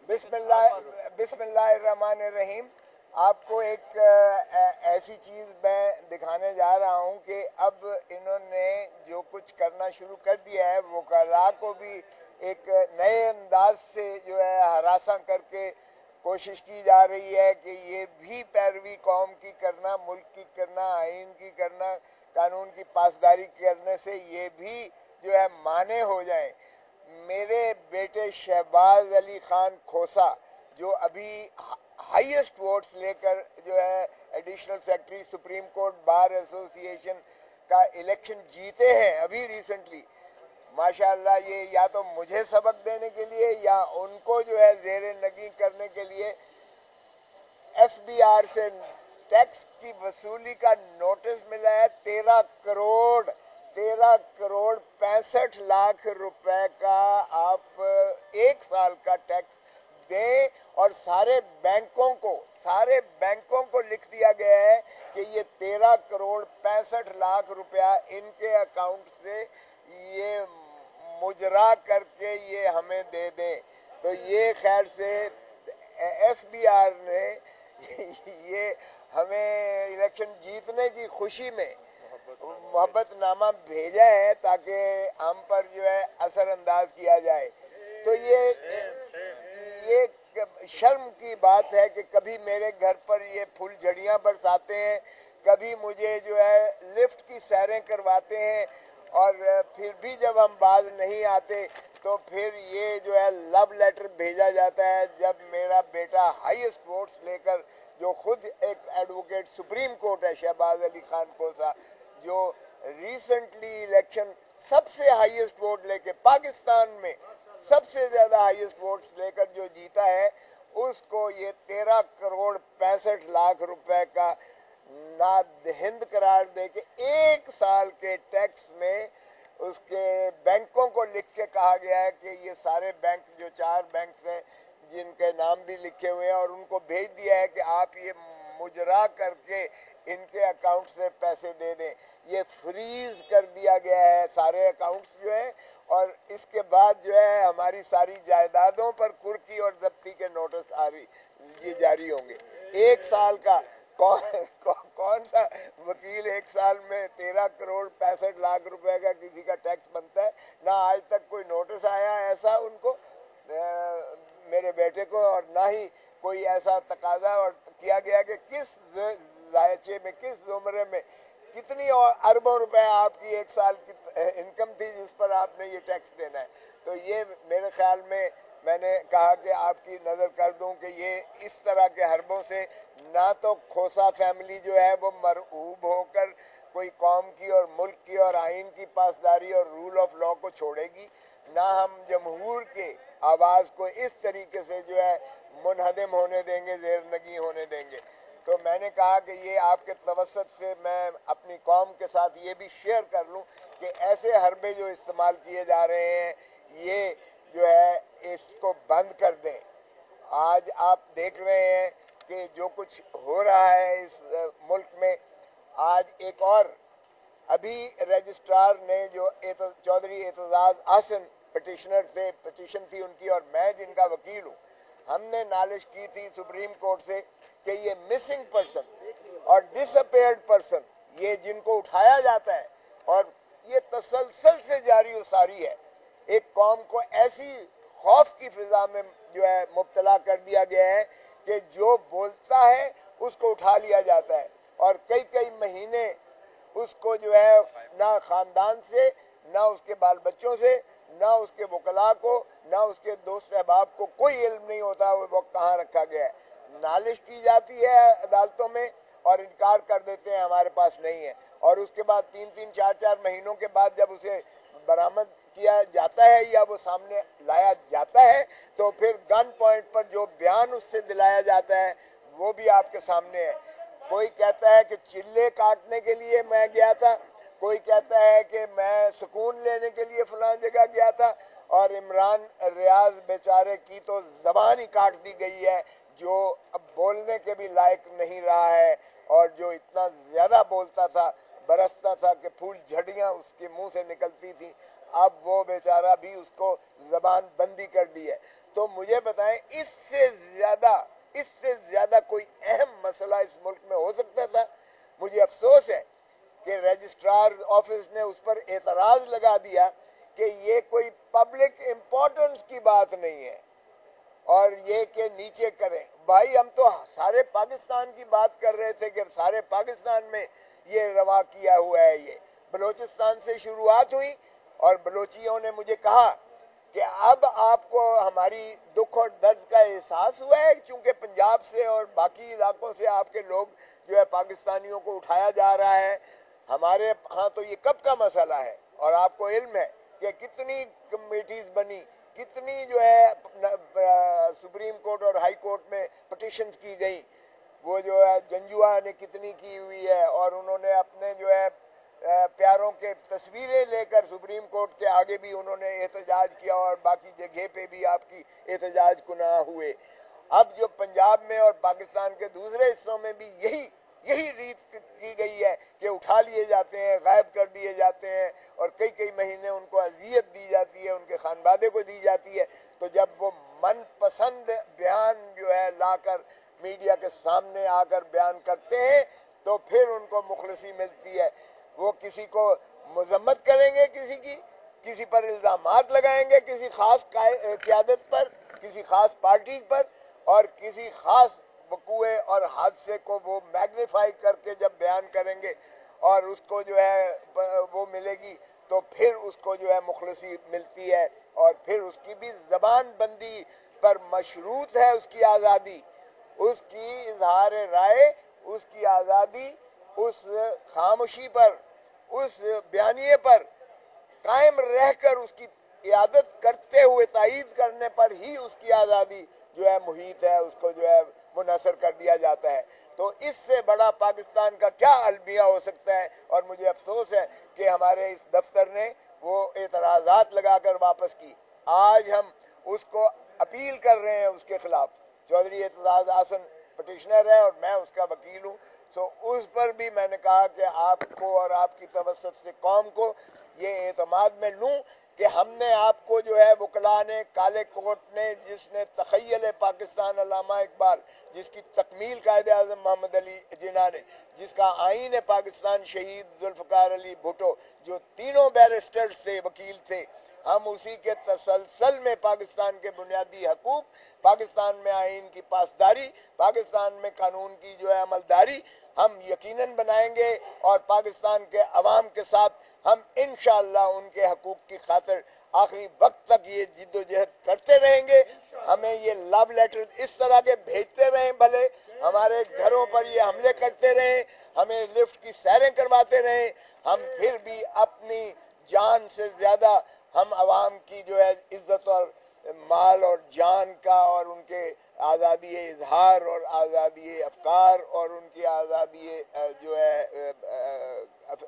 बिस्मिल्लाहिर्रहमानिर्रहीम। आपको एक ऐसी चीज मैं दिखाने जा रहा हूं कि अब इन्होंने जो कुछ करना शुरू कर दिया है, वकला को भी एक नए अंदाज से जो है हरासा करके कोशिश की जा रही है कि ये भी पैरवी कौम की करना, मुल्क की करना, आइन की करना, कानून की पासदारी करने से ये भी जो है माने हो जाए। मेरे बेटे शहबाज अली खान खोसा जो अभी हाईएस्ट वोट्स लेकर जो है additional secretary supreme court bar association का इलेक्शन जीते हैं अभी रिसेंटली, माशाअल्लाह, ये या तो मुझे सबक देने के लिए या उनको जो है जेर नगी करने के लिए एफबीआर से टैक्स की वसूली का नोटिस मिला है। 13 करोड़ 65 लाख रुपए का आप एक साल का टैक्स दें, और सारे बैंकों को लिख दिया गया है कि ये 13 करोड़ 65 लाख रुपया इनके अकाउंट से ये मुजरा करके ये हमें दे दें। तो ये खैर से एफबीआर ने ये हमें इलेक्शन जीतने की खुशी में मोहब्बतनामा भेजा है ताकि हम पर जो है असर अंदाज किया जाए। तो ये शर्म की बात है कि कभी मेरे घर पर ये फुलझड़ियां बरसाते हैं, कभी मुझे जो है लिफ्ट की सैरें करवाते हैं, और फिर भी जब हम बाज नहीं आते तो फिर ये जो है लव लेटर भेजा जाता है। जब मेरा बेटा हाईएस्ट वोट्स लेकर, जो खुद एक एडवोकेट सुप्रीम कोर्ट है, शहबाज अली खान खोसा, जो रिसेंटली इलेक्शन सबसे हाईएस्ट वोट लेके पाकिस्तान में सबसे ज्यादा हाईएस्ट वोट्स लेकर जो जीता है, उसको ये 13 करोड़ 65 लाख रुपए का नादहिंद करार दे के एक साल के टैक्स में उसके बैंकों को लिख के कहा गया है कि ये सारे बैंक, जो 4 बैंक हैं जिनके नाम भी लिखे हुए हैं, और उनको भेज दिया है कि आप ये मुजरा करके इनके अकाउंट से पैसे दे दें। ये फ्रीज कर दिया गया है सारे अकाउंट्स जो है, और इसके बाद जो है हमारी सारी जायदादों पर कुर्की और जब्ती के नोटिस ये जारी होंगे। एक साल का कौन सा वकील एक साल में 13 करोड़ 65 लाख रुपए का किसी का टैक्स बनता है? ना आज तक कोई नोटिस आया ऐसा उनको, मेरे बेटे को, और ना ही कोई ऐसा तकाजा और किया गया कि किस जायचे में, किस जुमरे में कितनी अरबों रुपए आपकी एक साल की इनकम थी जिस पर आपने ये टैक्स देना है। तो ये मेरे ख्याल में मैंने कहा कि आपकी नजर कर दूं कि ये इस तरह के हरबों से ना तो खोसा फैमिली जो है वो मरऊब होकर कोई कौम की और मुल्क की और आइन की पासदारी और रूल ऑफ लॉ को छोड़ेगी, ना हम जमहूर के आवाज को इस तरीके से जो है मुनहदम होने देंगे, जेर नगी होने देंगे। तो मैंने कहा कि ये आपके तवस्सुत से मैं अपनी कौम के साथ ये भी शेयर कर लूं कि ऐसे हरबे जो इस्तेमाल किए जा रहे हैं, ये जो है इसको बंद कर दें। आज आप देख रहे हैं कि जो कुछ हो रहा है इस मुल्क में, आज एक और अभी रजिस्ट्रार ने जो चौधरी एतजाज आसन पिटिशनर से पिटिशन थी उनकी, और मैं जिनका वकील हूँ, हमने नालिश की थी सुप्रीम कोर्ट से कि ये मिसिंग पर्सन और डिसअपेयर्ड पर्सन, ये जिनको उठाया जाता है, और ये तसलसल से जारी उसारी है। एक कौम को ऐसी खौफ की फिजा में जो है मुब्तला कर दिया गया है कि जो बोलता है उसको उठा लिया जाता है, और कई कई महीने उसको जो है ना खानदान से, ना उसके बाल बच्चों से, ना उसके वकला को, ना उसके दोस्त अहबाब को कोई इल्म नहीं होता वो कहाँ रखा गया है। नालिश की जाती है अदालतों में और इनकार कर देते हैं हमारे पास नहीं है, और उसके बाद 3-3 4-4 महीनों के बाद जब उसे बरामद किया जाता है या वो सामने लाया जाता है, तो फिर गन पॉइंट पर जो बयान उससे दिलाया जाता है वो भी आपके सामने है। कोई कहता है कि चिल्ले काटने के लिए मैं गया था, कोई कहता है कि मैं सुकून लेने के लिए फलां जगह गया था, और इमरान रियाज बेचारे की तो जबान ही काट दी गई है, जो अब बोलने के भी लायक नहीं रहा है, और जो इतना ज्यादा बोलता था, बरसता था कि फूल झड़ियां उसके मुंह से निकलती थी, अब वो बेचारा भी उसको जबान बंदी कर दी है। تو مجھے بتائیں اس سے زیادہ کوئی اہم مسئلہ اس ملک میں ہو سکتا تھا؟ مجھے افسوس ہے کہ رجسٹرار آفس نے اس پر اعتراض لگا دیا کہ یہ کوئی پبلک امپورٹنس کی بات نہیں ہے اور یہ کہ نیچے کریں. بھائی ہم تو سارے پاکستان کی بات کر رہے تھے کہ سارے پاکستان میں یہ روا کیا ہوا ہے. یہ بلوچستان سے شروعات ہوئی اور بلوچیوں نے مجھے کہا کہ اب آپ کو ہماری دکھ اور درد کا احساس ہوا ہے چونکہ پنجاب سے اور باقی علاقوں سے آپ کے لوگ جو ہے پاکستانیوں کو اٹھایا جا رہا ہے. ہمارے ہاں تو یہ کب کا مسئلہ ہے اور آپ کو علم ہے کہ کتنی کمیٹیز بنی, کتنی جو ہے سپریم کورٹ اور ہائی کورٹ میں پٹیشنز کی گئی, وہ جو ہے جنجوا نے کتنی کی ہوئی ہے اور انہوں نے اپنے جو ہے پیاروں کے تصویریں لے کر سپریم کورٹ کے آگے بھی انہوں نے احتجاج کیا اور باقی جگہ پہ بھی آپ کی احتجاج کناں ہوئے. اب جو پنجاب میں اور پاکستان کے دوسرے حصوں میں بھی یہی ریت کی گئی ہے کہ اٹھا لیے جاتے ہیں, غائب کر دیے جاتے ہیں اور کئی مہینے ان کو اذیت دی جاتی ہے, ان کے خانوادے کو دی جاتی ہے. تو جب وہ من پسند بیان جو ہے لا کر میڈیا کے سامنے آ کر بیان کرتے ہیں تو پھر ان کو مخلصی ملتی ہے. وہ کسی کو مذمت کریں گے, کسی پر الزامات لگائیں گے, کسی خاص قیادت پر, کسی خاص پارٹی پر, اور کسی خاص وقوع اور حادثے کو وہ میگنیفائی کر کے جب بیان کریں گے اور اس کو جو ہے وہ ملے گی تو پھر اس کو جو ہے مخلصی ملتی ہے. اور پھر اس کی بھی زبان بندی پر مشروط ہے اس کی آزادی, اس کی اظہار رائے, اس کی آزادی اس خاموشی پر, اس بیانیے پر قائم رہ کر اس کی عیادت کرتے ہوئے تائید کرنے پر ہی اس کی آزادی جو ہے محیط ہے, اس کو جو ہے منحصر کر دیا جاتا ہے. تو اس سے بڑا پاکستان کا کیا المیہ ہو سکتا ہے؟ اور مجھے افسوس ہے کہ ہمارے اس دفتر نے وہ اعتراضات لگا کر واپس کی. آج ہم اس کو اپیل کر رہے ہیں اس کے خلاف. چودھری اعتزاز احسن پٹیشنر ہے اور میں اس کا وکیل ہوں. تو اس پر بھی میں نے کہا کہ آپ کو اور آپ کی توسط سے قوم کو یہ اعتماد میں لوں کہ ہم نے آپ کو جو ہے وکلاء نے, کالے کوٹ نے, جس نے تخیل پاکستان علامہ اقبال, جس کی تکمیل قائد اعظم محمد علی جناح نے, جس کا آئین پاکستان شہید ذوالفقار علی بھٹو, جو تینوں بیرسٹر سے وکیل تھے, ہم اسی کے تسلسل میں پاکستان کے بنیادی حقوق, پاکستان میں آئین کی پاسداری, پاکستان میں قانون کی جو ہے عملداری ہم یقیناً بنائیں گے اور پاکستان کے عوام کے ساتھ ہم انشاءاللہ ان کے حقوق کی خاطر آخری وقت تک یہ جد و جہد کرتے رہیں گے. ہمیں یہ لو لیٹر اس طرح کے بھیجتے رہیں, بھلے ہمارے گھروں پر یہ حملے کرتے رہیں, ہمیں لفٹ کی سیریں کرواتے رہیں, ہم پھر بھی اپنی جان سے زیادہ ہم عوام کی جو ہے عزت اور مال اور جان کا اور ان کے آزادی اظہار اور آزادی افکار اور ان کی آزادی جو ہے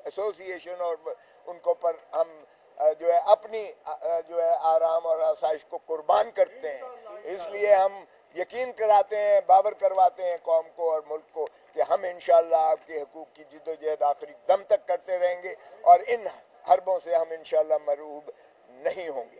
ایسوسیشن اور ان کو پر ہم جو ہے اپنی جو ہے آرام اور آسائش کو قربان کرتے ہیں. اس لیے ہم یقین کراتے ہیں, باور کرواتے ہیں قوم کو اور ملک کو کہ ہم انشاءاللہ آپ کے حقوق کی جد و جہد آخری دم تک کرتے رہیں گے اور ان حربوں سے ہم انشاءاللہ مرعوب نہیں ہوں گے.